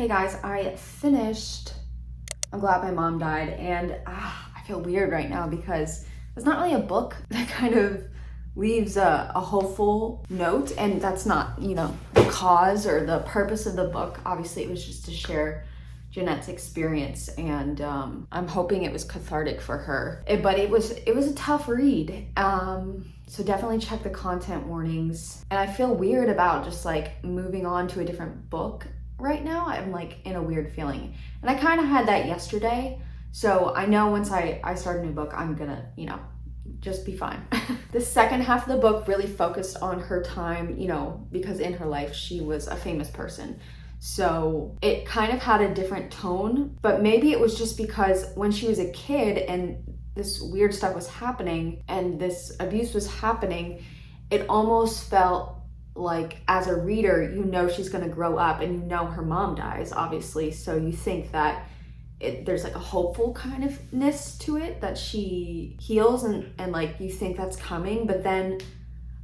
Hey guys, I finished I'm Glad My Mom Died, and I feel weird right now because it's not really a book that kind of leaves a hopeful note, and that's not, the cause or the purpose of the book. Obviously, it was just to share Jeanette's experience, and I'm hoping it was cathartic for her. But it was a tough read. So definitely check the content warnings. And I feel weird about just like moving on to a different book right now. I'm like in a weird feeling. And I kind of had that yesterday. So I know once I start a new book, I'm gonna, just be fine. The second half of the book really focused on her time, because in her life she was a famous person. So it kind of had a different tone, but maybe it was just because when she was a kid and this weird stuff was happening and this abuse was happening, it almost felt like as a reader, she's gonna grow up and her mom dies, obviously. So you think that there's like a hopeful kind ofness to it, that she heals and like you think that's coming. But then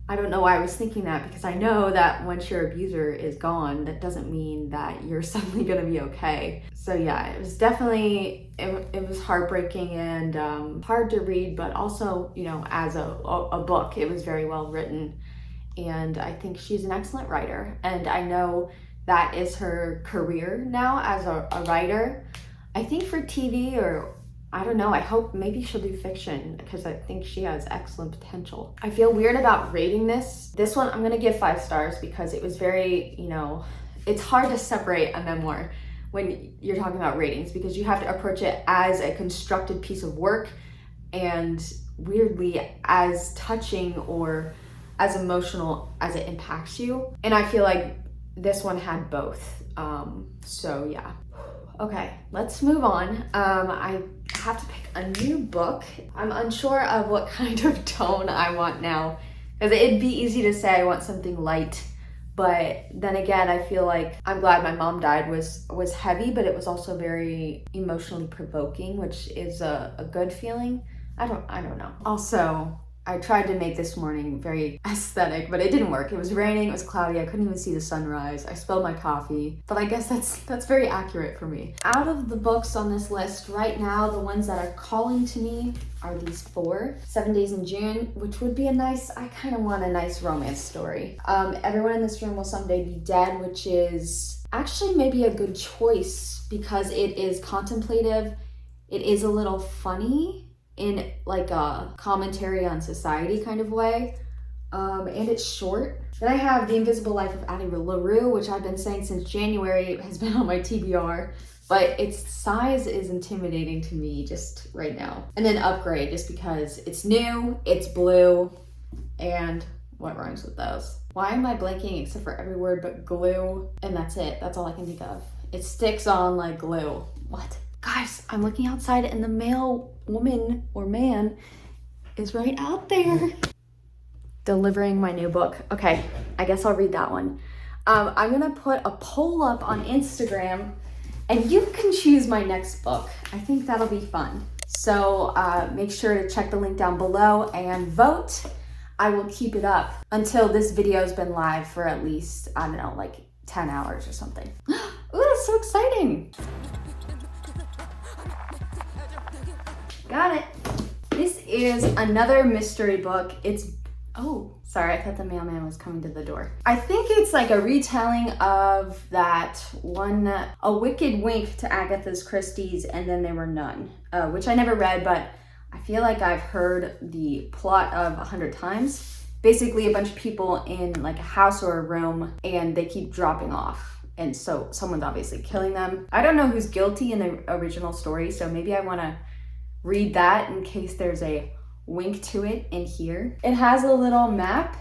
I don't know why I was thinking that, because I know that once your abuser is gone, that doesn't mean that you're suddenly gonna be okay. So yeah, it was definitely, it was heartbreaking and hard to read, but also, as a book, it was very well written. And I think she's an excellent writer. And I know that is her career now as a writer. I think for TV, or I don't know, I hope maybe she'll do fiction, because I think she has excellent potential. I feel weird about rating this. This one I'm gonna give 5 stars because it was very, it's hard to separate a memoir when you're talking about ratings, because you have to approach it as a constructed piece of work and weirdly as touching or as emotional as it impacts you. And I feel like this one had both. So yeah. Okay, let's move on. I have to pick a new book. I'm unsure of what kind of tone I want now, because it'd be easy to say I want something light, but then again, I feel like I'm Glad My Mom Died was heavy, but it was also very emotionally provoking, which is a good feeling. I don't know. Also, I tried to make this morning very aesthetic, but it didn't work. It was raining, it was cloudy, I couldn't even see the sunrise. I spilled my coffee, but I guess that's very accurate for me. Out of the books on this list right now, the ones that are calling to me are these 4. 7 Days in June, which would be I kind of want a nice romance story. Everyone in this room will someday be dead, which is actually maybe a good choice because it is contemplative. It is a little funny in like a commentary on society kind of way, and it's short. Then I have The Invisible Life of Addie LaRue, which I've been saying since January. It has been on my TBR, but its size is intimidating to me just right now. And then Upgrade, just because it's new, it's blue, and what rhymes with those? Why am I blanking except for every word but glue? And that's it. That's all I can think of. It sticks on like glue. What? Guys, I'm looking outside and the male woman or man is right out there delivering my new book. Okay, I guess I'll read that one. I'm gonna put a poll up on Instagram and you can choose my next book. I think that'll be fun. So make sure to check the link down below and vote. I will keep it up until this video's been live for at least, I don't know, like 10 hours or something. Ooh, that's so exciting. Got it. This is another mystery book. Oh, sorry, I thought the mailman was coming to the door. I think it's like a retelling of that one, A Wicked Wink to Agatha Christie's And Then There Were None, which I never read, but I feel like I've heard the plot of 100 times. Basically a bunch of people in like a house or a room and they keep dropping off. And so someone's obviously killing them. I don't know who's guilty in the original story, so maybe I wanna read that in case there's a wink to it in here. It has a little map.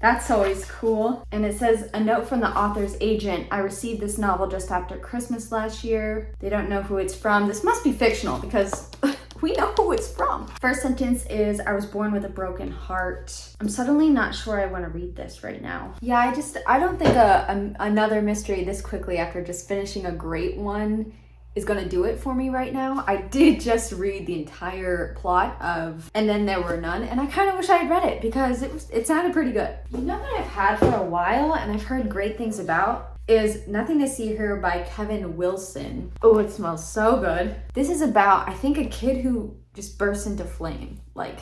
That's always cool. And it says, a note from the author's agent. I received this novel just after Christmas last year. They don't know who it's from. This must be fictional because we know who it's from. First sentence is, I was born with a broken heart. I'm suddenly not sure I want to read this right now. Yeah, I don't think another mystery this quickly after just finishing a great one is gonna do it for me right now. I did just read the entire plot of And Then There Were None, and I kind of wish I had read it because it sounded pretty good. You know what I've had for a while and I've heard great things about is Nothing to See Here by Kevin Wilson. Oh, it smells so good. This is about, I think, a kid who just bursts into flame. Like,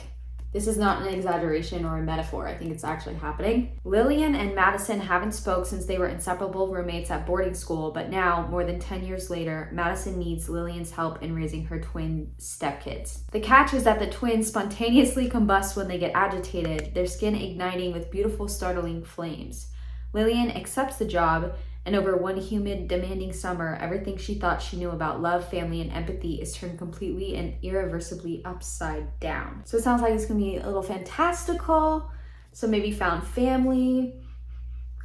this is not an exaggeration or a metaphor. I think it's actually happening. Lillian and Madison haven't spoke since they were inseparable roommates at boarding school, but now, more than 10 years later, Madison needs Lillian's help in raising her twin stepkids. The catch is that the twins spontaneously combust when they get agitated, their skin igniting with beautiful, startling flames. Lillian accepts the job, and over one humid, demanding summer, everything she thought she knew about love, family, and empathy is turned completely and irreversibly upside down. So it sounds like it's gonna be a little fantastical, so maybe found family.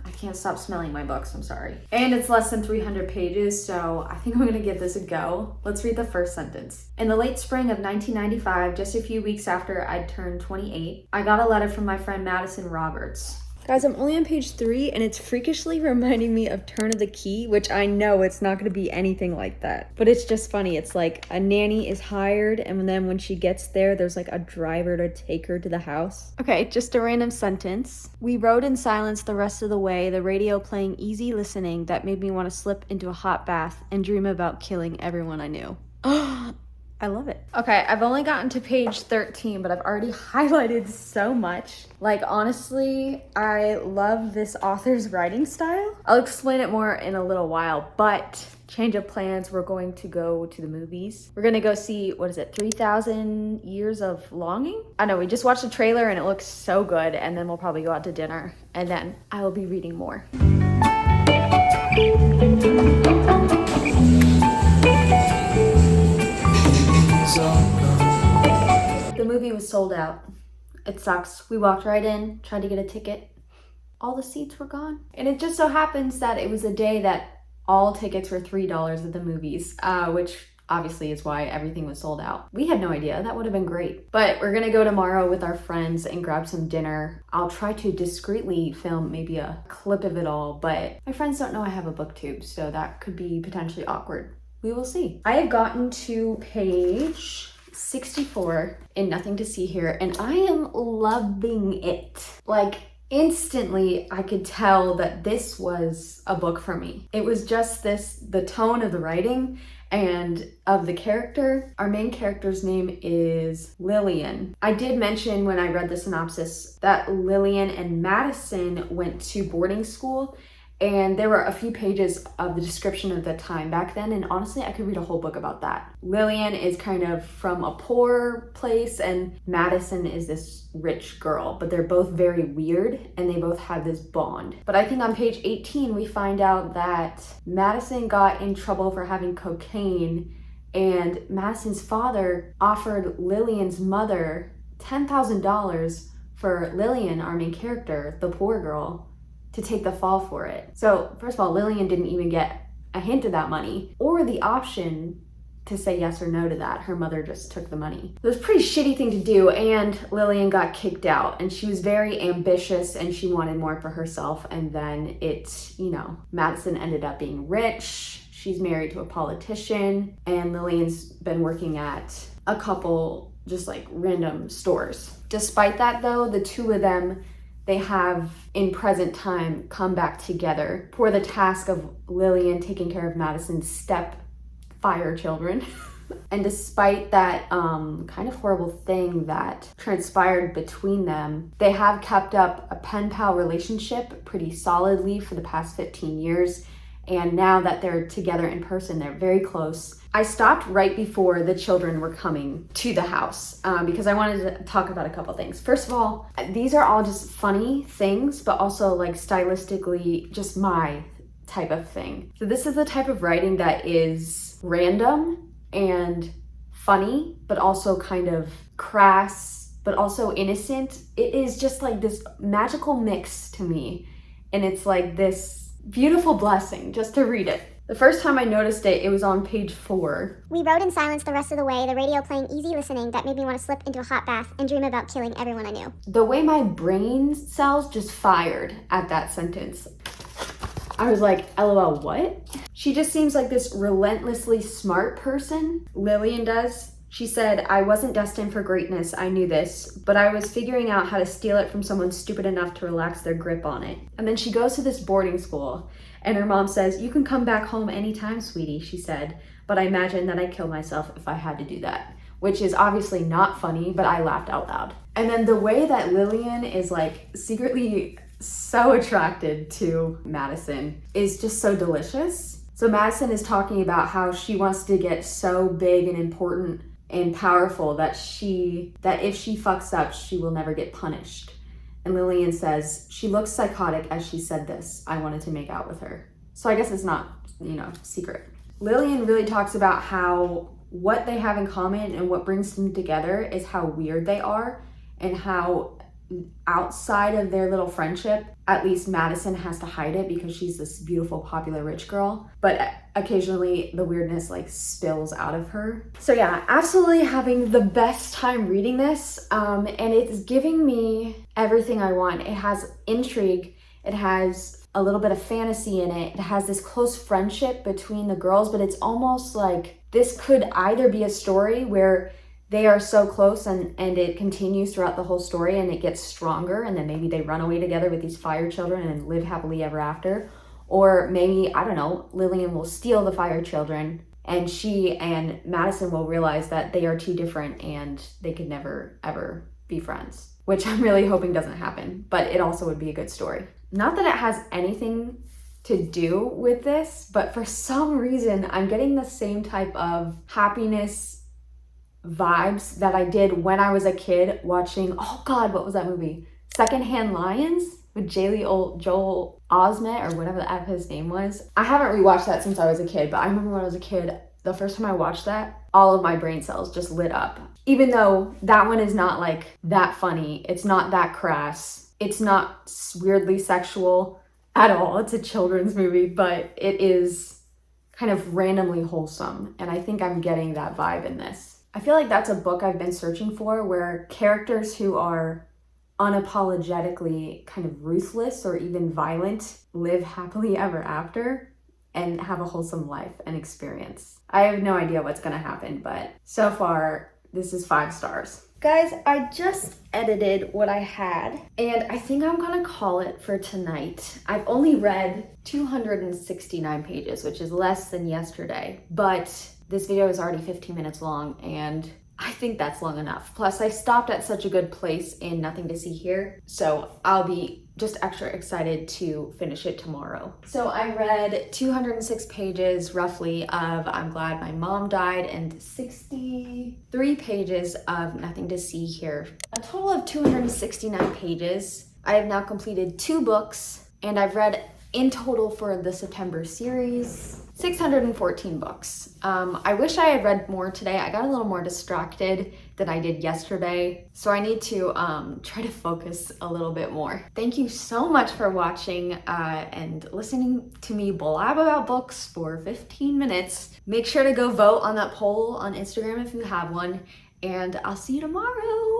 I can't stop smelling my books, I'm sorry. And it's less than 300 pages, so I think I'm gonna give this a go. Let's read the first sentence. In the late spring of 1995, just a few weeks after I'd turned 28, I got a letter from my friend Madison Roberts. Guys, I'm only on page 3, and it's freakishly reminding me of Turn of the Key, which I know it's not going to be anything like that. But it's just funny. It's like a nanny is hired, and then when she gets there, there's like a driver to take her to the house. Okay, just a random sentence. We rode in silence the rest of the way, the radio playing easy listening that made me want to slip into a hot bath and dream about killing everyone I knew. I love it. Okay, I've only gotten to page 13, but I've already highlighted so much. Like, honestly, I love this author's writing style. I'll explain it more in a little while, but change of plans, we're going to go to the movies. We're gonna go see, what is it, 3,000 Years of Longing? I know, we just watched the trailer and it looks so good, and then we'll probably go out to dinner, and then I will be reading more. The movie was sold out. It sucks. We walked right in, tried to get a ticket. All the seats were gone. And it just so happens that it was a day that all tickets were $3 at the movies, which obviously is why everything was sold out. We had no idea. That would have been great. But we're gonna go tomorrow with our friends and grab some dinner. I'll try to discreetly film maybe a clip of it all, but my friends don't know I have a booktube, so that could be potentially awkward. We will see. I have gotten to page 64 in Nothing to See Here, and I am loving it. Like, instantly, I could tell that this was a book for me. It was just the tone of the writing and of the character. Our main character's name is Lillian. I did mention when I read the synopsis that Lillian and Madison went to boarding school, and there were a few pages of the description of the time back then, and honestly, I could read a whole book about that. Lillian is kind of from a poor place, and Madison is this rich girl, but they're both very weird, and they both have this bond. But I think on page 18, we find out that Madison got in trouble for having cocaine, and Madison's father offered Lillian's mother $10,000 for Lillian, our main character, the poor girl, to take the fall for it. So first of all, Lillian didn't even get a hint of that money or the option to say yes or no to that. Her mother just took the money. It was a pretty shitty thing to do, and Lillian got kicked out, and she was very ambitious and she wanted more for herself. And then Madison ended up being rich. She's married to a politician, and Lillian's been working at a couple just like random stores. Despite that though, the two of them, they have, in present time, come back together for the task of Lillian taking care of Madison's step-fire children. And despite that kind of horrible thing that transpired between them, they have kept up a pen-pal relationship pretty solidly for the past 15 years. And now that they're together in person, they're very close. I stopped right before the children were coming to the house because I wanted to talk about a couple things. First of all, these are all just funny things, but also like stylistically just my type of thing. So this is the type of writing that is random and funny, but also kind of crass, but also innocent. It is just like this magical mix to me. And it's like this beautiful blessing just to read it. The first time I noticed it, it was on page 4. We rode in silence the rest of the way, the radio playing easy listening that made me want to slip into a hot bath and dream about killing everyone I knew. The way my brain cells just fired at that sentence. I was like, LOL, what? She just seems like this relentlessly smart person, Lillian does. She said, "I wasn't destined for greatness, I knew this, but I was figuring out how to steal it from someone stupid enough to relax their grip on it." And then she goes to this boarding school, and her mom says, "You can come back home anytime, sweetie," she said, "but I imagine that I'd kill myself if I had to do that." Which is obviously not funny, but I laughed out loud. And then the way that Lillian is like secretly so attracted to Madison is just so delicious. So Madison is talking about how she wants to get so big and important and powerful that if she fucks up, she will never get punished. And Lillian says, "She looks psychotic as she said this. I wanted to make out with her." So I guess it's not, secret. Lillian really talks about how what they have in common and what brings them together is how weird they are, and how outside of their little friendship, at least Madison has to hide it because she's this beautiful, popular, rich girl. But occasionally the weirdness like spills out of her. So yeah, absolutely having the best time reading this. And it's giving me everything I want. It has intrigue. It has a little bit of fantasy in it. It has this close friendship between the girls, but it's almost like this could either be a story where they are so close and it continues throughout the whole story and it gets stronger, and then maybe they run away together with these fire children and live happily ever after. Or maybe, I don't know, Lillian will steal the fire children and she and Madison will realize that they are too different and they could never ever be friends, which I'm really hoping doesn't happen, but it also would be a good story. Not that it has anything to do with this, but for some reason I'm getting the same type of happiness vibes that I did when I was a kid watching, oh God, what was that movie? Secondhand Lions with Joel Osment or whatever the F his name was. I haven't rewatched that since I was a kid, but I remember when I was a kid, the first time I watched that, all of my brain cells just lit up. Even though that one is not like that funny, it's not that crass, it's not weirdly sexual at all. It's a children's movie, but it is kind of randomly wholesome. And I think I'm getting that vibe in this. I feel like that's a book I've been searching for, where characters who are unapologetically kind of ruthless or even violent live happily ever after and have a wholesome life and experience. I have no idea what's gonna happen, but so far this is 5 stars. Guys, I just edited what I had and I think I'm gonna call it for tonight. I've only read 269 pages, which is less than yesterday, but this video is already 15 minutes long and I think that's long enough. Plus I stopped at such a good place in Nothing to See Here, so I'll be just extra excited to finish it tomorrow. So I read 206 pages roughly of I'm Glad My Mom Died and 63 pages of Nothing to See Here. A total of 269 pages. I have now completed 2 books and I've read in total for the September series 614 books. I wish I had read more today. I got a little more distracted than I did yesterday, so I need to try to focus a little bit more. Thank you so much for watching and listening to me blab about books for 15 minutes. Make sure to go vote on that poll on Instagram if you have one, and I'll see you tomorrow.